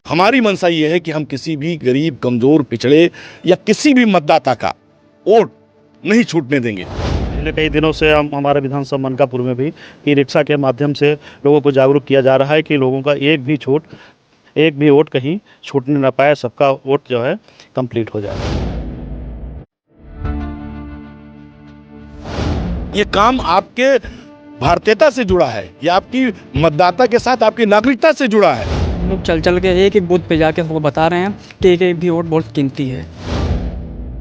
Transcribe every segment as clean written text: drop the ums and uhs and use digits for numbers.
हमारी मंशा ये है कि हम किसी भी गरीब, कमजोर, पिछड़े या किसी भी मतदाता का वोट नहीं छूटने देंगे। पिछले कई दिनों से हम हमारे विधानसभा मनकापुर में भी ई रिक्शा के माध्यम से लोगों को जागरूक किया जा रहा है कि लोगों का एक भी वोट कहीं छूटने ना पाए, सबका वोट जो है कंप्लीट हो जाए। ये काम आपके भारतीयता से जुड़ा है, ये आपकी मतदाता के साथ आपकी नागरिकता से जुड़ा है। लोग चल चल के एक एक बूथ पे जाके सबको बता रहे हैं कि एक एक भी वोट बहुत कीमती है।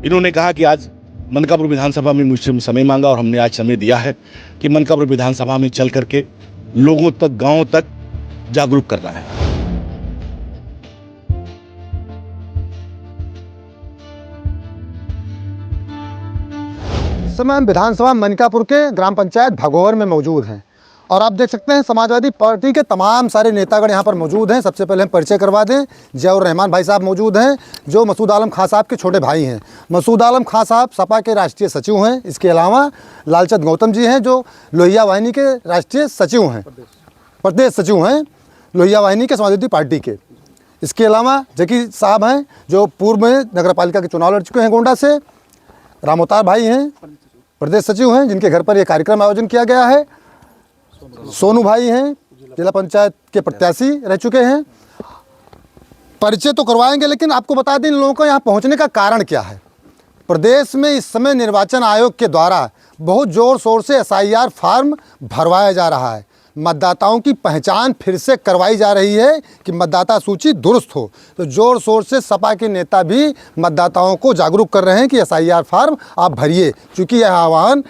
इन्होंने कहा कि आज मनकापुर विधानसभा में मुझसे समय मांगा और हमने आज समय दिया है कि मनकापुर विधानसभा में चल करके लोगों तक, गांवों तक जागरूक करना है। इस समय हम विधानसभा मनकापुर के ग्राम पंचायत भगोर में मौजूद हैं और आप देख सकते हैं समाजवादी पार्टी के तमाम सारे नेतागण यहाँ पर मौजूद हैं। सबसे पहले हम परिचय करवा दें, जयाउर रहमान भाई साहब मौजूद हैं जो मसूद आलम खां साहब के छोटे भाई हैं। मसूद आलम खां साहब सपा के राष्ट्रीय सचिव हैं। इसके अलावा लालचंद गौतम जी हैं जो लोहिया वाहिनी के राष्ट्रीय सचिव हैं, प्रदेश सचिव हैं लोहिया वाहिनी के समाजवादी पार्टी के। इसके अलावा जकी साहब हैं जो पूर्व में नगर पालिका के चुनाव लड़ चुके हैं गोंडा से। रामोतार भाई हैं, प्रदेश सचिव हैं जिनके घर पर यह कार्यक्रम आयोजन किया गया है। सोनू भाई हैं, जिला पंचायत के प्रत्याशी रह चुके हैं। परिचय तो करवाएंगे, लेकिन आपको बता दें इन लोगों को यहाँ पहुँचने का कारण क्या है। प्रदेश में इस समय निर्वाचन आयोग के द्वारा बहुत ज़ोर शोर से SIR फॉर्म भरवाया जा रहा है। मतदाताओं की पहचान फिर से करवाई जा रही है कि मतदाता सूची दुरुस्त हो। तो ज़ोर शोर से सपा के नेता भी मतदाताओं को जागरूक कर रहे हैं कि SIR फॉर्म आप भरिए, चूँकि यह आह्वान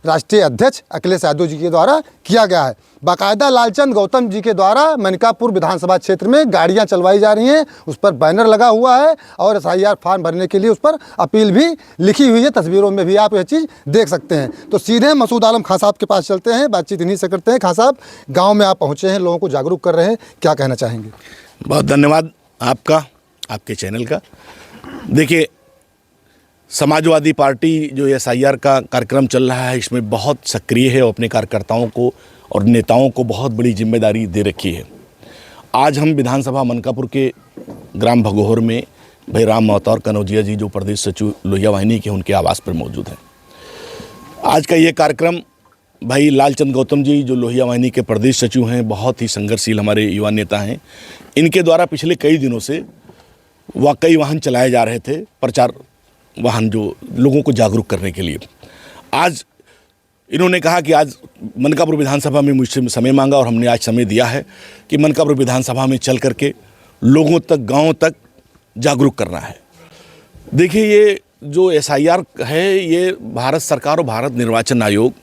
राष्ट्रीय अध्यक्ष अखिलेश यादव जी के द्वारा किया गया है। बाकायदा लालचंद गौतम जी के द्वारा मनकापुर विधानसभा क्षेत्र में गाड़ियां चलवाई जा रही हैं, उस पर बैनर लगा हुआ है और SIR फॉर्म भरने के लिए उस पर अपील भी लिखी हुई है। तस्वीरों में भी आप यह चीज़ देख सकते हैं। तो सीधे मसूद आलम खां साहब के पास चलते हैं, बातचीत इन्हीं से करते हैं। खां साहब, गाँव में आप पहुँचे हैं, लोगों को जागरूक कर रहे हैं, क्या कहना चाहेंगे? बहुत धन्यवाद आपका, आपके चैनल का। देखिए, समाजवादी पार्टी जो SIR का कार्यक्रम चल रहा है इसमें बहुत सक्रिय है और अपने कार्यकर्ताओं को और नेताओं को बहुत बड़ी जिम्मेदारी दे रखी है। आज हम विधानसभा मनकापुर के ग्राम भगोहर में भाई राम महतो कनौजिया जी जो प्रदेश सचिव लोहिया वाहिनी के, उनके आवास पर मौजूद हैं। आज का ये कार्यक्रम भाई लालचंद गौतम जी जो लोहिया वाहिनी के प्रदेश सचिव हैं, बहुत ही संघर्षशील हमारे युवा नेता हैं। इनके द्वारा पिछले कई दिनों से कई वाहन चलाए जा रहे थे, प्रचार वाहन जो लोगों को जागरूक करने के लिए। आज इन्होंने कहा कि आज मनकापुर विधानसभा में मुझसे समय मांगा और हमने आज समय दिया है कि मनकापुर विधानसभा में चल करके लोगों तक, गांवों तक जागरूक करना है। देखिए, ये जो SIR है ये भारत सरकार और भारत निर्वाचन आयोग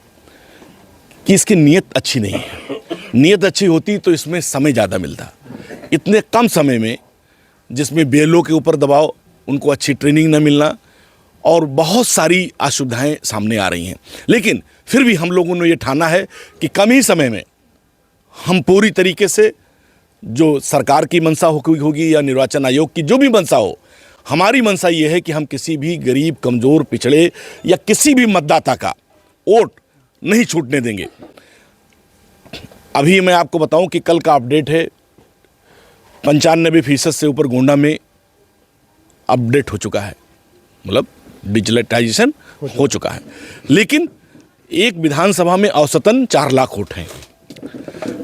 की इसकी नीयत अच्छी नहीं है। नीयत अच्छी होती तो इसमें समय ज़्यादा मिलता। इतने कम समय में जिसमें BLO के ऊपर दबाव, उनको अच्छी ट्रेनिंग न मिलना और बहुत सारी असुविधाएं सामने आ रही हैं, लेकिन फिर भी हम लोगों ने ये ठाना है कि कम ही समय में हम पूरी तरीके से जो सरकार की मंशा होगी या निर्वाचन आयोग की जो भी मंशा हो, हमारी मंशा ये है कि हम किसी भी गरीब, कमज़ोर, पिछड़े या किसी भी मतदाता का वोट नहीं छूटने देंगे। अभी मैं आपको बताऊं कि कल का अपडेट है 95% से ऊपर गोंडा में अपडेट हो चुका है, मतलब डिजिटलाइजेशन हो चुका है। लेकिन एक विधानसभा में औसतन 4 लाख वोट हैं।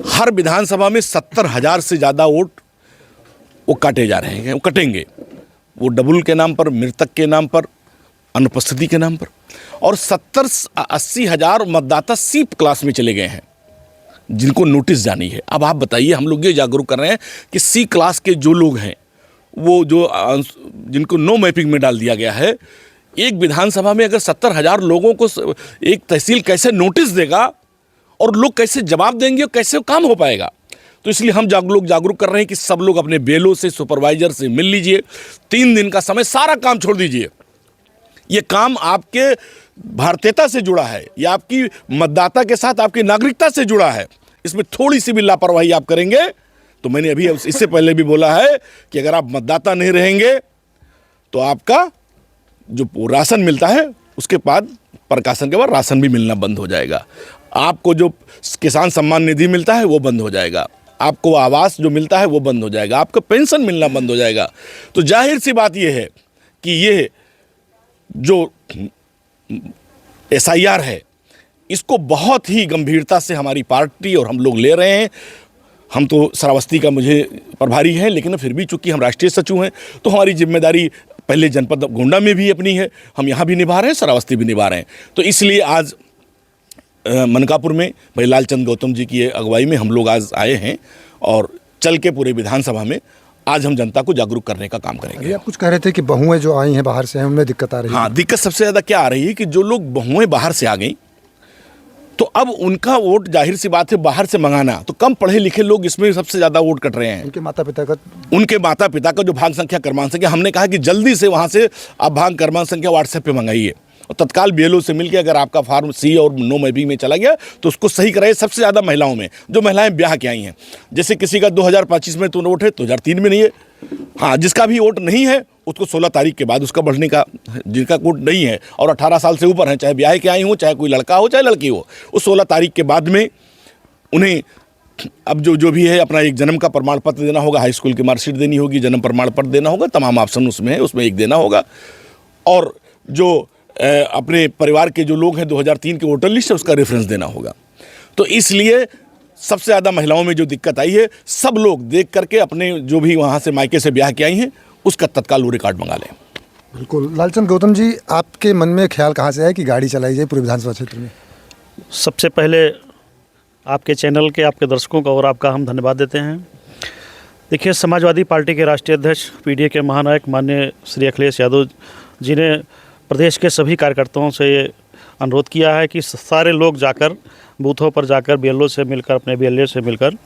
हर विधानसभा में 70,000 से ज़्यादा वोट वो काटे जा रहे हैं, वो कटेंगे। वो डबल के नाम पर, मृतक के नाम पर, अनुपस्थिति के नाम पर। और 70-80 हज़ार मतदाता सीप क्लास में चले गए हैं जिनको नोटिस जानी है। अब आप बताइए, हम लोग ये जागरूक कर रहे हैं कि C क्लास के जो लोग हैं, वो जो जिनको नो मैपिंग में डाल दिया गया है, एक विधानसभा में अगर 70,000 लोगों को एक तहसील कैसे नोटिस देगा और लोग कैसे जवाब देंगे और कैसे काम हो पाएगा। तो इसलिए हम जागरूक कर रहे हैं कि सब लोग अपने BLO से, सुपरवाइजर से मिल लीजिए। 3 दिन का समय, सारा काम छोड़ दीजिए। ये काम आपके भारतीयता से जुड़ा है, ये आपकी मतदाता के साथ आपकी नागरिकता से जुड़ा है। इसमें थोड़ी सी भी लापरवाही आप करेंगे तो मैंने अभी इससे पहले भी बोला है कि अगर आप मतदाता नहीं रहेंगे तो आपका जो राशन मिलता है उसके बाद प्रकाशन के बाद राशन भी मिलना बंद हो जाएगा। आपको जो किसान सम्मान निधि मिलता है वो बंद हो जाएगा। आपको आवास जो मिलता है वो बंद हो जाएगा, आपका पेंशन मिलना बंद हो जाएगा। तो जाहिर सी बात ये है कि ये जो SIR है इसको बहुत ही गंभीरता से हमारी पार्टी और हम लोग ले रहे हैं। हम तो श्रावस्ती का मुझे प्रभारी है, लेकिन फिर भी चूंकि हम राष्ट्रीय सचिव हैं तो हमारी जिम्मेदारी पहले जनपद गोंडा में भी अपनी है, हम यहाँ भी निभा रहे हैं, श्रावस्ती भी निभा रहे हैं। तो इसलिए आज मनकापुर में भाई लालचंद गौतम जी की अगुवाई में हम लोग आज आए हैं और चल के पूरे विधानसभा में आज हम जनता को जागरूक करने का काम करेंगे। अभी आप कुछ कह रहे थे कि बहुएं जो आई हैं बाहर से हैं उनमें दिक्कत आ रही है। हाँ, दिक्कत सबसे ज़्यादा क्या आ रही है कि जो लोग बहुएं बाहर से आ गई तो अब उनका वोट जाहिर सी बात है बाहर से मंगाना, तो कम पढ़े लिखे लोग इसमें सबसे ज़्यादा वोट कट रहे हैं। उनके माता पिता का जो भाग संख्या क्रमांक संख्या, हमने कहा कि जल्दी से वहाँ से आप भाग क्रमांक संख्या व्हाट्सएप पे मंगाइए और तत्काल BLO से मिलकर अगर आपका फार्म C और नो मैपिंग में चला गया तो उसको सही कराइए। सबसे ज़्यादा महिलाओं में, जो महिलाएं ब्याह के आई हैं, जैसे किसी का 2025 में तो वोट है, 2003 में नहीं है। हाँ, जिसका भी वोट नहीं है उसको 16 तारीख के बाद उसका बढ़ने का, जिनका वोट नहीं है और 18 साल से ऊपर हैं, चाहे ब्याह के आई हो, चाहे कोई लड़का हो, चाहे लड़की हो, उस 16 तारीख के बाद में उन्हें अब जो भी है अपना एक जन्म का प्रमाण पत्र देना होगा, हाई स्कूल की मार्कशीट देनी होगी, जन्म प्रमाण पत्र देना होगा, तमाम ऑप्शन उसमें है, उसमें एक देना होगा। और जो अपने परिवार के जो लोग हैं 2003 के वोटर लिस्ट है उसका रेफरेंस देना होगा। तो इसलिए सबसे ज़्यादा महिलाओं में जो दिक्कत आई है, सब लोग देख करके अपने जो भी वहाँ से मायके से ब्याह के आई हैं उसका तत्काल वो रिकॉर्ड मंगा लें। बिल्कुल। लालचंद गौतम जी, आपके मन में ख्याल कहाँ से आया कि गाड़ी चलाई जाए पूरे विधानसभा क्षेत्र में? सबसे पहले आपके चैनल के, आपके दर्शकों का और आपका हम धन्यवाद देते हैं। देखिए, समाजवादी पार्टी के राष्ट्रीय अध्यक्ष PDA के महानायक माननीय श्री अखिलेश यादव जी ने प्रदेश के सभी कार्यकर्ताओं से ये अनुरोध किया है कि सारे लोग जाकर बूथों पर जाकर BLO से मिलकर, अपने BLA से मिलकर,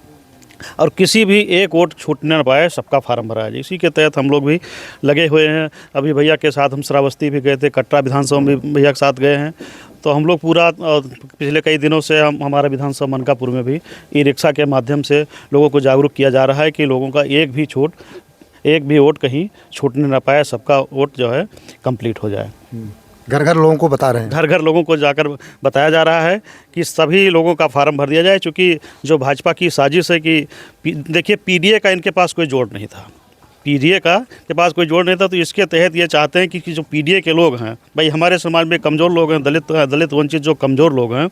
और किसी भी एक वोट छूटने न पाए, सबका फार्म भराया जाए। इसी के तहत हम लोग भी लगे हुए हैं। अभी भैया के साथ हम श्रावस्ती भी गए थे, कटरा विधानसभा में भैया के साथ गए हैं। तो हम लोग पूरा पिछले कई दिनों से हमारा विधानसभा मनकापुर में भी ई-रिक्शा के माध्यम से लोगों को जागरूक किया जा रहा है कि लोगों का एक भी वोट कहीं छूटने न पाए, सबका वोट जो है कंप्लीट हो जाए। घर घर लोगों को बता रहे हैं, घर घर लोगों को जाकर बताया जा रहा है कि सभी लोगों का फार्म भर दिया जाए। चूँकि जो भाजपा की साजिश है कि देखिए, PDA का इनके पास कोई जोड़ नहीं था, PDA के पास कोई जोड़ नहीं था, तो इसके तहत ये चाहते हैं कि जो PDA के लोग हैं, भाई हमारे समाज में कमज़ोर लोग हैं, दलित वंचित जो कमज़ोर लोग हैं,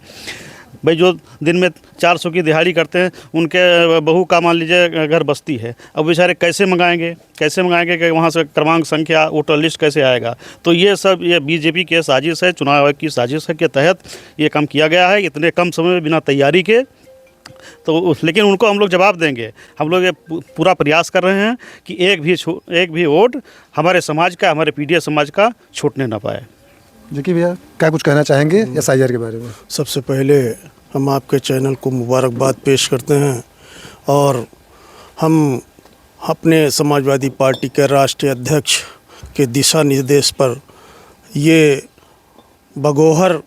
भाई जो दिन में 400 की दिहाड़ी करते हैं, उनके बहू का मान लीजिए घर बस्ती है, अब बेचारे कैसे मंगाएंगे कि वहाँ से क्रमांक संख्या वोटर लिस्ट कैसे आएगा। तो ये सब ये BJP के साजिश है, चुनाव आयोग की साजिश है के तहत ये काम किया गया है, इतने कम समय में बिना तैयारी के। तो लेकिन उनको हम लोग जवाब देंगे। हम लोग ये पूरा प्रयास कर रहे हैं कि एक भी वोट हमारे समाज का, हमारे PDA समाज का छूटने ना पाए। देखिए भैया, क्या कुछ कहना चाहेंगे SIR के बारे में? सबसे पहले हम आपके चैनल को मुबारकबाद पेश करते हैं और हम अपने समाजवादी पार्टी के राष्ट्रीय अध्यक्ष के दिशा निर्देश पर ये बगोहर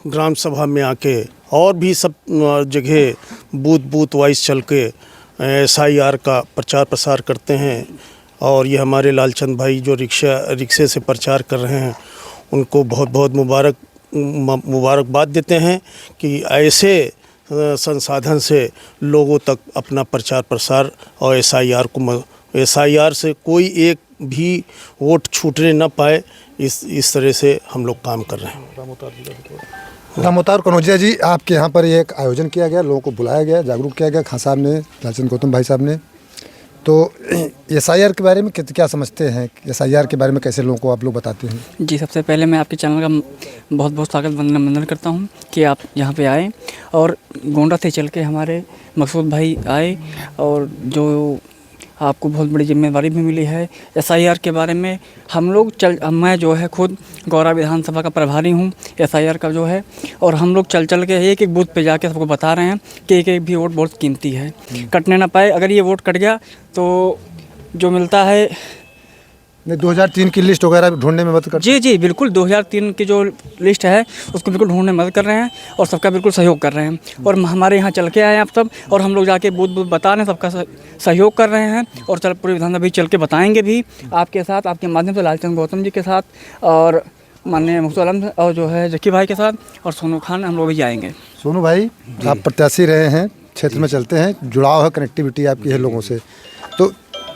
ग्राम सभा में आके और भी सब जगह बूथ वाइज चल के SIR का प्रचार प्रसार करते हैं। और ये हमारे लालचंद भाई जो रिक्शे से प्रचार कर रहे हैं, उनको बहुत बहुत मुबारकबाद देते हैं कि ऐसे संसाधन से लोगों तक अपना प्रचार प्रसार और SIR से कोई एक भी वोट छूटने न पाए, इस तरह से हम लोग काम कर रहे हैं। रामअवतार कनौजिया जी, आपके यहाँ पर एक आयोजन किया गया, लोगों को बुलाया गया, जागरूक किया गया खान साहब ने, लालचंद गौतम भाई साहब ने। तो SIR के बारे में क्या समझते हैं? SIR के बारे में कैसे लोगों को आप लोग बताते हैं? जी, सबसे पहले मैं आपके चैनल का बहुत बहुत स्वागत वंदन करता हूं कि आप यहां पे आए और गोंडा से चल के हमारे मकसूद भाई आए और जो आपको बहुत बड़ी जिम्मेदारी भी मिली है SIR के बारे में। मैं जो है खुद गौरा विधानसभा का प्रभारी हूँ SIR का जो है, और हम लोग चल के एक बूथ पे जाके सबको बता रहे हैं कि एक भी वोट बहुत कीमती है, कटने ना पाए। अगर ये वोट कट गया तो जो मिलता है, 2003 की लिस्ट वगैरह ढूंढने में मदद कर। जी बिल्कुल, 2003 की जो लिस्ट है उसको बिल्कुल ढूंढने में मदद कर रहे हैं और सबका बिल्कुल सहयोग कर रहे हैं। और हमारे यहाँ चल के आए आप सब, और हम लोग जाके बूथ बता रहे हैं, सबका सहयोग कर रहे हैं और पूरे विधानसभा भी चल के बताएंगे भी आपके साथ, आपके माध्यम से लालचंद गौतम जी के साथ और माननीय मुफ्ती आलम और जो है जकी भाई के साथ और सोनू खान, हम लोग भी जाएंगे। सोनू भाई, आप प्रत्याशी रहे हैं क्षेत्र में चलते हैं, जुड़ाव है, कनेक्टिविटी आपकी है लोगों से, तो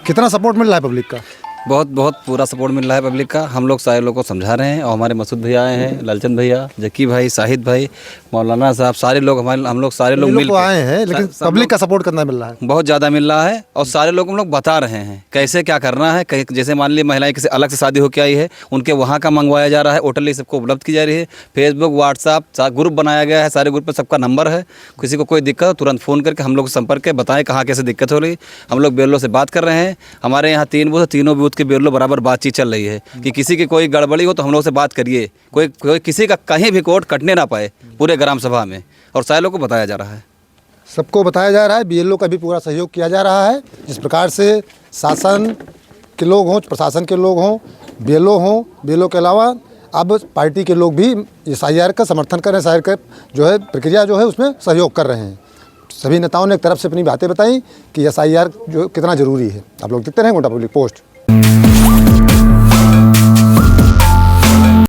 कितना सपोर्ट मिल रहा है पब्लिक का? बहुत बहुत पूरा सपोर्ट मिल रहा है पब्लिक का। हम लोग सारे लोगों को समझा रहे हैं और हमारे मसूद भैया आए हैं, लालचंद भैया, जक्की भाई, शाहिद भाई, मौलाना साहब, सारे लोग हम लोग सारे लोग ये मिल तो आए हैं, लेकिन पब्लिक का सपोर्ट कितना मिल रहा है? बहुत ज़्यादा मिल रहा है और सारे लोग हम लोग बता रहे हैं कैसे क्या करना है। जैसे मान लीजिए महिलाएं किसी अलग से शादी होकर आई है, उनके वहाँ का मंगवाया जा रहा है, होटल सबको उपलब्ध की जा रही है। फेसबुक, व्हाट्सअप ग्रुप बनाया गया है, सारे ग्रुप में सबका नंबर है। किसी को कोई दिक्कत हो तुरंत फ़ोन करके हम लोग से संपर्क के बताएं कहाँ कैसे दिक्कत हो रही। हम लोग BLO से बात कर रहे हैं। हमारे यहाँ 3 बूथ, तीनों बूथ के BLO बराबर बातचीत चल रही है कि किसी की कोई गड़बड़ी हो तो हम लोग से बात करिए, कोई किसी का कहीं भी कोर्ट कटने ना पाए पूरे ग्राम सभा में, और सारे लोगों को बताया जा रहा है। सबको बताया जा रहा है, BLO का भी पूरा सहयोग किया जा रहा है। जिस प्रकार से शासन के लोग हों, प्रशासन के लोग हों, BLO हों, BLO के अलावा अब पार्टी के लोग भी SIR का समर्थन कर रहे हैं, SIR का जो है प्रक्रिया जो है उसमें सहयोग कर रहे हैं। सभी नेताओं ने एक तरफ से अपनी बातें बताई कि SIR जो कितना ज़रूरी है। आप लोग देखते रहें गोंडा पब्लिक पोस्ट।